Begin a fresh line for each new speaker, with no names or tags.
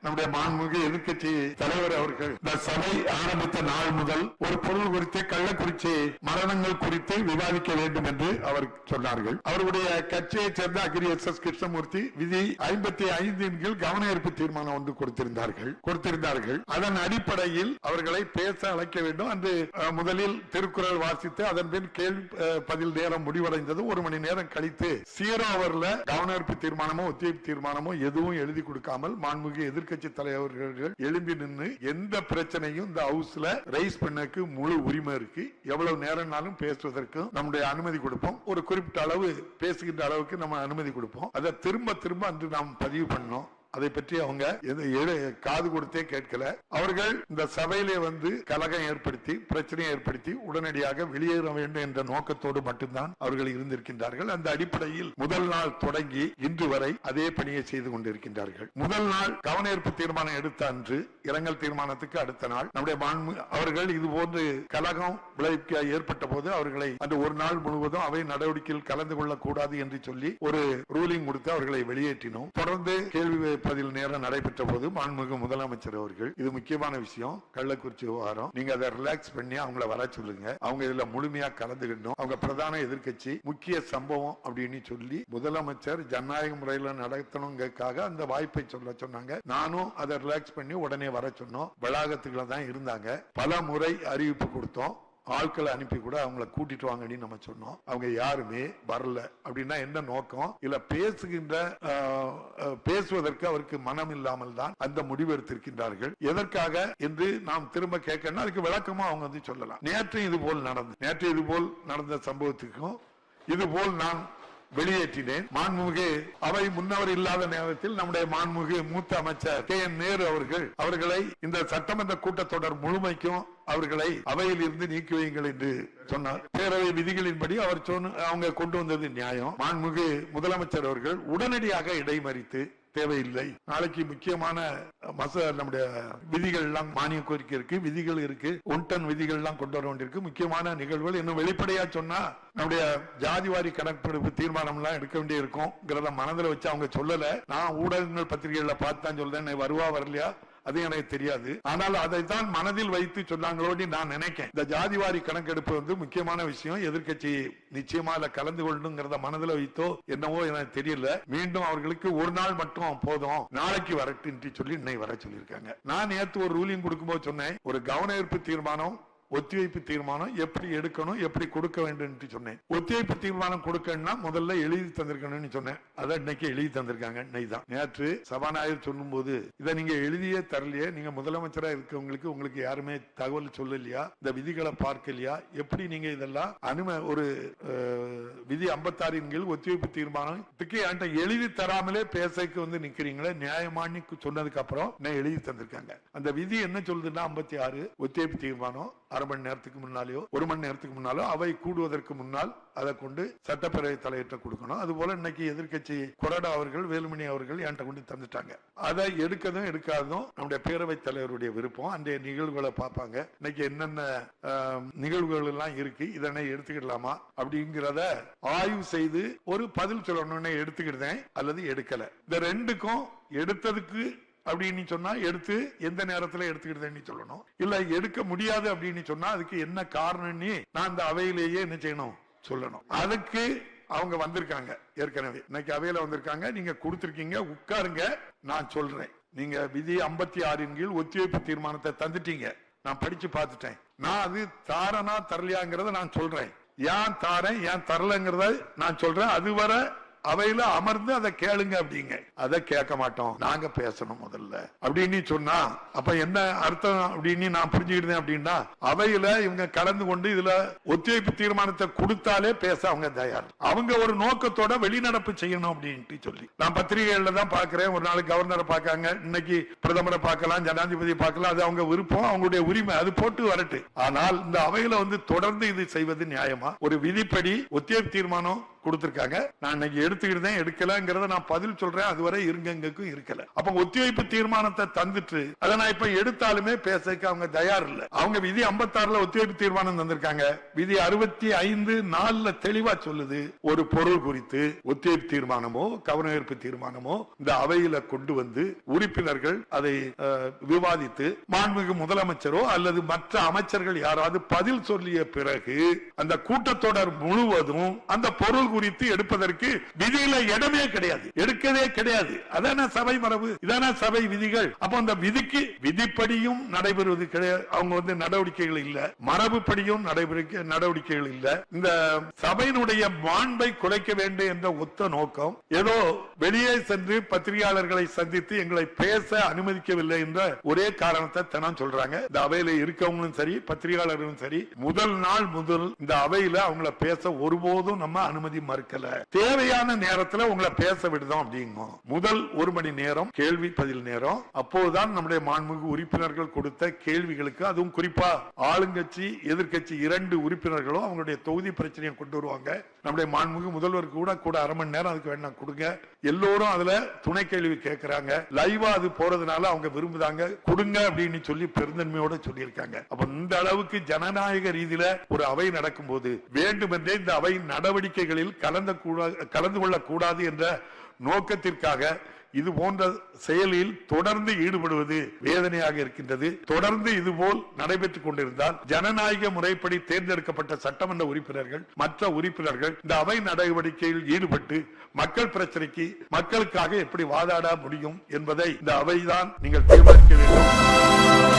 நம்முடைய மாண்புமிகு எதிர்க்கட்சி தலைவர் அவர்கள் இந்த சபை ஆரம்பித்த நாள் முதல் ஒரு பொருள் குறித்து கள்ளக்குறிச்சி மரணங்கள் குறித்து விவாதிக்க வேண்டும் என்று அவர் சொன்னார்கள். அவருடைய கட்சியைச் சேர்ந்த அக்ரி எஸ் கிருஷ்ணமூர்த்தி விதி 55 கீழ் கவன ஈர்ப்பு தீர்மானம் ஒன்று கொடுத்திருந்தார்கள். அதன் அடிப்படையில் அவர்களை பேச அழைக்க வேண்டும். அன்று முதலில் திருக்குறள் வாசித்து அதன் பின் கேள்வி பதில் நேரம் முடிவடைந்தது. 1 மணி நேரம் கழித்து 0 ஹவர்ல கவன ஈர்ப்பு தீர்மானமோ ஒத்திவைப்பு தீர்மானமோ எதுவும் எழுதி கொடுக்காமல் மாண்புமிகு எதிர்க்கட்சி தலைவர்கள் எழும்பி நின்று எந்த பிரச்சனையும் இந்த ஹவுஸ்ல ரைஸ் பண்ணக்கு முழு உரிமை இருக்கு, எவ்வளவு நேரம்னாலும் பேசுவதற்கு நம்முடைய அனுமதி கொடுப்போம், ஒரு குறிப்பிட்ட அளவு பேசுகின்ற அளவுக்கு நம்ம அனுமதி கொடுப்போம். அதை திரும்ப திரும்ப அன்று நாம் பதிவு பண்ணோம். அதை பற்றி அவங்க காது கொடுத்தே கேட்கல. அவர்கள் இந்த சபையிலே வந்து கலகம் ஏற்படுத்தி பிரச்சனையை ஏற்படுத்தி உடனடியாக வெளியேற வேண்டும் என்ற நோக்கத்தோடு மட்டும்தான் அவர்கள் இருந்திருக்கின்றார்கள். அந்த அடிப்படையில் முதல் நாள் தொடங்கி இன்று வரை அதே பணியை செய்து கொண்டிருக்கின்றார்கள். முதல் நாள் கவன ஈர்ப்பு தீர்மானம் எடுத்த அன்று இரங்கல் தீர்மானத்துக்கு அடுத்த நாள் நம்முடைய அவர்கள் இது போன்று கலகம் விளைவிக்க ஏற்பட்ட போது அவர்களை அந்த ஒரு நாள் முழுவதும் அவை நடவடிக்கையில் கலந்து கொள்ளக்கூடாது என்று சொல்லி ஒரு ரூலிங் கொடுத்து அவர்களை வெளியேற்றினோம். தொடர்ந்து கேள்வி பதில் நேரம் நடைபெற்ற போது மாண்புமிகு முதலமைச்சர் அவர்கள் இது முக்கியமான விஷயம், கள்ளக்குறிச்சி விவகாரம், நீங்க அதை ரிலாக்ஸ் பண்ணி அவங்கள வர சொல்லுங்க, அவங்க இதுல முழுமையா கலந்துக்கணும், அவங்க பிரதான எதிர்க்கட்சி முக்கிய சம்பவம் அப்படின்னு சொல்லி முதலமைச்சர் ஜனநாயக முறையில் நடத்தணுங்கிறதுக்காக அந்த வாய்ப்பை சொல்ல சொன்னாங்க. நானும் அதை ரிலாக்ஸ் பண்ணி உடனே வர சொன்னோம். வளாகத்துக்குள்ள தான் இருந்தாங்க. பல முறை அறிவிப்பு கொடுத்தோம். ஆட்களை அனுப்பி கூட அவங்களை கூட்டிட்டு வாங்கன்னு நம்ம சொன்னோம். அவங்க யாருமே வரல. அப்படின்னா என்ன நோக்கம்? இல்ல பேசுவதற்கு அவருக்கு மனம் இல்லாமல் தான் அந்த முடிவு எடுத்திருக்கின்றார்கள். எதற்காக என்று நாம் திரும்ப கேட்கணும். அதுக்கு விளக்கமா அவங்க வந்து சொல்லலாம். நேற்று இது போல் நடந்த சம்பவத்துக்கும் இது போல் நான் வெளியேற்றினேன். மாண்புமிகு அவை முன்னவர் இல்லாத நேரத்தில் நம்முடைய மாண்புமிகு மூத்த அமைச்சர் KN நேரு அவர்களை இந்த சட்டமன்ற கூட்டத்தொடர் முழுமைக்கும் அவர்களை அவையில் இருந்து நீக்கி வையுங்கள் என்று சொன்னார். பேரவை விதிகளின்படி அவர் அவங்க கொண்டு வந்தது நியாயம். மாண்புமிகு முதலமைச்சர் அவர்கள் உடனடியாக இடைமறித்து தேவையில்லை, நாளைக்கு முக்கியமான நம்முடைய விதிகள் எல்லாம் மானிய கோரிக்கை இருக்கு, விதிகள் இருக்கு, 1 டன் விதிகள் எல்லாம் கொண்டு வர வேண்டியிருக்கு, முக்கியமான நிகழ்வுகள் இன்னும் வெளிப்படையா சொன்னா நம்முடைய ஜாதிவாரி கணக்கெடுப்பு தீர்மானம் எல்லாம் எடுக்க வேண்டிய இருக்கும் மனதில் வச்சு அவங்க சொல்லல. நான் ஊடகங்கள் பத்திரிகைகள்ல பார்த்து தான் சொல்றேன். வருவா வரலையா அது எனக்கு தெரியாது. ஆனால் அதைத்தான் மனதில் வைத்து சொன்னாங்களோடு நான் நினைக்கிறேன். இந்த ஜாதிவாரி கணக்கெடுப்பு வந்து முக்கியமான விஷயம். எதிர்க்கட்சி நிச்சயமா கலந்து கொள்ளுங்கிறத மனதில் வைத்தோ என்னவோ எனக்கு தெரியல. மீண்டும் அவர்களுக்கு ஒரு நாள் மட்டும் போதும், நாளைக்கு வரட்டு சொல்லி இன்னைக்கு வர சொல்லியிருக்காங்க. நான் நேற்று ஒரு ரூலிங் கொடுக்கும்போது சொன்னேன், ஒரு கவன ஈர்ப்பு தீர்மானம் ஒத்திவைப்பு தீர்மானம் எப்படி எடுக்கணும், எப்படி கொடுக்க வேண்டும் சொன்னேன். ஒத்திவைப்பு தீர்மானம் கொடுக்கணும்னா முதல்ல எழுதி தந்திருக்கணும்னு சொன்னேன். அதை இன்னைக்கு எழுதி தந்திருக்காங்க. நேற்று சபாநாயகர் சொல்லும் போது இதை நீங்க எழுதியே தரலையே, நீங்க முதலமைச்சரா இருக்கவங்களுக்கு உங்களுக்கு யாருமே தகவல் சொல்லலையா, இந்த விதிகளை பார்க்கலையா, எப்படி நீங்க இதெல்லாம் ஒரு விதி 56 கீழ் ஒத்திவைப்பு தீர்மானத்துக்கு என்கிட்ட எழுதி தராமலே பேசக்கு வந்து நிக்கிறீங்களே, நியாயமானு சொன்னதுக்கு அப்புறம் எழுதி தந்திருக்காங்க. அந்த விதி என்ன சொல்லுதுன்னா 56 ஒத்திவைப்பு தீர்மானம் அரை மணி நேரத்துக்கு முன்னாலேயோ 1 மணி நேரத்துக்கு முன்னாலோ அவை கூடுவதற்கு முன்னால் அதை கொண்டு சட்டப்பேரவை தலையிட்ட கொடுக்கணும். அதுபோல இன்னைக்கு எதிர்க்கட்சி கொறடா அவர்கள் வேலுமணி அவர்கள் என்கிட்ட கொண்டு தந்துட்டாங்க. அதை எடுக்கதும் எடுக்காததும் நம்முடைய பேரவைத் தலைவருடைய விருப்பம். அந்த நிகழ்வுகளை பார்ப்பாங்க. இன்னைக்கு என்னென்ன நிகழ்வுகள் எல்லாம் இருக்கு, இதனை எடுத்துக்கிடலாமா அப்படிங்கிறத ஆய்வு செய்து ஒரு பதில் சொல்லணும்னு எடுத்துக்கிட்டேன் அல்லது எடுக்கல. இந்த ரெண்டுக்கும் எடுத்ததுக்கு அப்படின்னு சொன்னா எடுத்து எந்த நேரத்துல எடுத்துக்கிட்டேன்னு சொல்லணும். இல்ல எடுக்க முடியாது அப்படின்னு சொன்னா அதுக்கு என்ன காரணம்னு நான் இந்த அவையிலேயே என்ன செய்யணும் சொல்லணும். அதுக்கு அவங்க வந்திருக்காங்க. ஏற்கனவே இன்னைக்கு அவையில வந்திருக்காங்க. நீங்க கொடுத்திருக்கீங்க, உட்காருங்க, நான் சொல்றேன். நீங்க விதி 56 கீழ் ஒத்திவைப்பு தீர்மானத்தை தந்துட்டீங்க. நான் படிச்சு பார்த்துட்டேன். நான் அது தாரனா தரலையாங்கிறத நான் சொல்றேன். ஏன் தாரேன் ஏன் தரலங்கிறத நான் சொல்றேன். அதுவரை அவையில அமர்ந்து அதை கேளுங்க அப்படிங்க. அதை கேட்க மாட்டோம், நாங்க பேசணும் முதல்ல அப்படின்னு சொன்னா அப்ப என்ன அர்த்தம் அப்படின்னு நான் புரிஞ்சுக்கிட்டேன். அப்படின்னா அவையில இவங்க கலந்து கொண்டு இதுல ஒத்திவைப்பு தீர்மானத்தை கொடுத்தாலே பேச அவங்க தயார். அவங்க ஒரு நோக்கத்தோட வெளிநடப்பு செய்யணும் அப்படின்ட்டு சொல்லி நான் பத்திரிகைகள்ல தான் பாக்குறேன். ஒரு நாளைக்கு கவர்னரை பார்க்காங்க, இன்னைக்கு பிரதமரை பார்க்கலாம், ஜனாதிபதி பார்க்கலாம், அது அவங்க விருப்பம், அவங்களுடைய உரிமை, அது போட்டு வரட்டு. ஆனால் இந்த அவையில வந்து தொடர்ந்து இது செய்வது நியாயமா? ஒரு விதிப்படி ஒத்திவைப்பு தீர்மானம் கொடுத்திருக்காங்க. நான் இன்னைக்கு எடுத்துக்கிட்டேன், எடுக்கலங்கிறத நான் பதில் சொல்றேன். அதுவரை இருங்கக்கும் இருக்கல. அப்ப ஒத்திவைப்பு தீர்மானத்தை தந்துட்டு அதை நான் இப்ப எடுத்தாலுமே பேசக்கு அவங்க தயார் இல்ல. அவங்க விதி 56 ஒத்திவைப்பு தீர்மானம் தந்திருக்காங்க. விதி 65(4) தெளிவா சொல்லுது, ஒரு பொருள் குறித்து ஒத்திவைப்பு தீர்மானமோ கவனஈர்ப்பு தீர்மானமோ இந்த அவையில கொண்டு வந்து உறுப்பினர்கள் அதை விவாதித்து மாண்புமிகு முதலமைச்சரோ அல்லது மற்ற அமைச்சர்கள் யாராவது பதில் சொல்லிய பிறகு அந்த கூட்டத்தொடர் முழுவதும் அந்த பொருள் குறித்து எடுப்பதற்கு விதியில இடமே கிடையாது, எடுக்கவே கிடையாது. அதான சபை மரபு, இதான சபை விதிகள். அப்ப அந்த விதிக்கு விதிப்படியும் நடைபெறுவது கிடையாது. அவங்க நடவடிக்கைகள் இல்ல, மரபுப்படியும் நடவடிக்கைகள் இல்ல. இந்த சபையினுடைய மாண்பை குலைக்க வேண்டும் என்ற ஒத்த நோக்கம், ஏதோ வெளியே சென்று பத்திரிகையாளர்களை சந்தித்து எங்களை பேச அனுமதிக்கவில்லை என்ற ஒரே காரணத்தை தினம் சொல்றாங்க. இந்த அவையில இருக்கவங்களும் சரி பத்திரிகையாளர்களும் சரி முதல் நாள் முதல் இந்த அவையில அவங்கள பேச ஒருபோதும் நம்ம அனுமதி மறுக்கல. தேவையான நேரத்தில் உங்களை பேச விடுதோம் அப்படிங்கும். முதல் 1 மணி நேரம் கேள்வி பதில் நேரம். அப்போதுதான் நம்முடைய மாண்புமிகு உறுப்பினர்கள் கொடுத்த கேள்விகளுக்கு, அதுவும் குறிப்பா ஆளுங்கட்சி எதிர்கட்சி 2 உறுப்பினர்களும் அவங்களுடைய தொகுதி பிரச்சனையை கொண்டு வருவாங்க. நம்முடைய மாண்புமிகு முதல்வர் கூட அரை மணி நேரம் அதுக்கு வேணா கொடுங்க. எல்லோரும் அதுல துணை கேள்வி கேட்கிறாங்க. லைவா அது போறதுனால அவங்க விரும்புதாங்க, கொடுங்க அப்படின்னு சொல்லி பெருந்தன்மையோட சொல்லியிருக்காங்க. அப்ப இந்த அளவுக்கு ஜனநாயக ரீதியில ஒரு அவை நடக்கும் போது வேண்டுமென்றே இந்த அவை நடவடிக்கைகளில் கலந்து கொள்ளக்கூடாது என்ற நோக்கத்திற்காக இது போன்ற செயலில் தொடர்ந்து ஈடுபடுவது வேதனையாக இருக்கின்றது. தொடர்ந்து இதுபோல் நடைபெற்றுக் கொண்டிருந்தால் ஜனநாயக முறைப்படி தேர்ந்தெடுக்கப்பட்ட சட்டமன்ற உறுப்பினர்கள் மற்ற உறுப்பினர்கள் இந்த அவை நடவடிக்கையில் ஈடுபட்டு மக்கள் பிரச்சனைக்கு மக்களுக்காக எப்படி வாதாட முடியும் என்பதை இந்த அவைதான் நீங்கள் தீர்மானிக்க வேண்டும்.